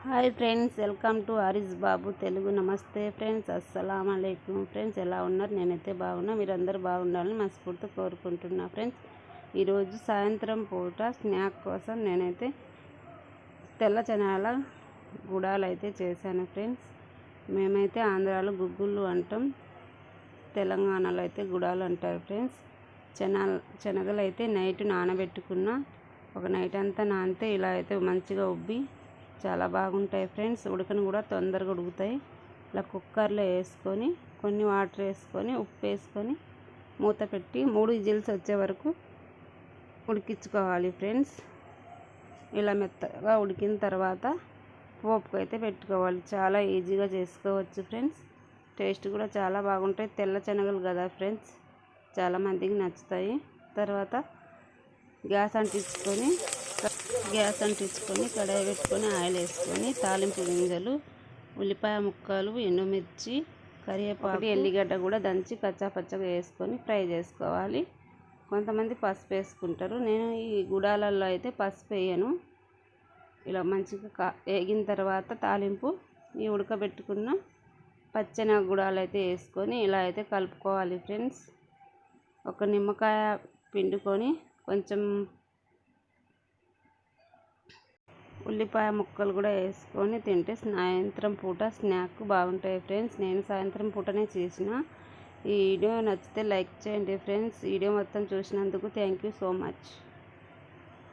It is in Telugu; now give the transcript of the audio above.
Hi friends, welcome to Harish Babu Telugu. నమస్తే ఫ్రెండ్స్, అస్సలం అలైకుం ఫ్రెండ్స్. ఎలా ఉన్నారు? నేనైతే బాగున్నా. మీరందరూ బాగుండాలని మనస్ఫూర్తిగా కోరుకుంటున్నా ఫ్రెండ్స్. ఈరోజు సాయంత్రం పూట స్నాక్ కోసం నేనైతే తెల్ల చనాల గుడాలు అయితే చేశాను ఫ్రెండ్స్. మేమైతే ఆంధ్రాలో గుగ్గుళ్ళు అంటాం, తెలంగాణలో అయితే గుడాలు అంటారు ఫ్రెండ్స్. శనగలు అయితే నైట్ నానబెట్టుకున్న. ఒక నైట్ అంతా నానితే ఇలా అయితే మంచిగా ఉబ్బి చాలా బాగుంటాయి ఫ్రెండ్స్. ఉడకను కూడా తొందరగా ఉడుకుతాయి. ఇలా కుక్కర్లో వేసుకొని కొన్ని వాటర్ వేసుకొని ఉప్పు వేసుకొని మూత పెట్టి 3 విజిల్స్ వచ్చే వరకు ఉడికించుకోవాలి ఫ్రెండ్స్. ఇలా మెత్తగా ఉడికిన తర్వాత పోపుకు అయితే పెట్టుకోవాలి. చాలా ఈజీగా చేసుకోవచ్చు ఫ్రెండ్స్. టేస్ట్ కూడా చాలా బాగుంటాయి. తెల్ల శనగలు కదా ఫ్రెండ్స్, చాలామందికి నచ్చుతాయి. తర్వాత గ్యాస్ అంటించుకొని కడాయి పెట్టుకొని ఆయిల్ వేసుకొని తాలింపు గింజలు, ఉల్లిపాయ ముక్కలు, ఎండుమిర్చి, కరివేపాకు, ఎల్లిగడ్డ కూడా దంచి కచ్చాపచ్చగా వేసుకొని ఫ్రై చేసుకోవాలి. కొంతమంది పసుపు వేసుకుంటారు. నేను ఈ గుడాలల్లో అయితే పసుపు వేయను. ఇలా మంచిగా వేగిన తర్వాత తాలింపు ఈ ఉడకబెట్టుకున్న పచ్చెనగ గుడాలు అయితే వేసుకొని ఇలా అయితే కలుపుకోవాలి ఫ్రెండ్స్. ఒక నిమ్మకాయ పిండుకొని కొంచెం ఉల్లిపాయ ముక్కలు కూడా వేసుకొని తింటే సాయంత్రం పూట స్నాక్ బాగుంటాయి ఫ్రెండ్స్. నేను సాయంత్రం పూటనే చేసిన. ఈ వీడియో నచ్చితే లైక్ చేయండి ఫ్రెండ్స్. వీడియో మొత్తం చూసినందుకు థ్యాంక్ యూ సో మచ్.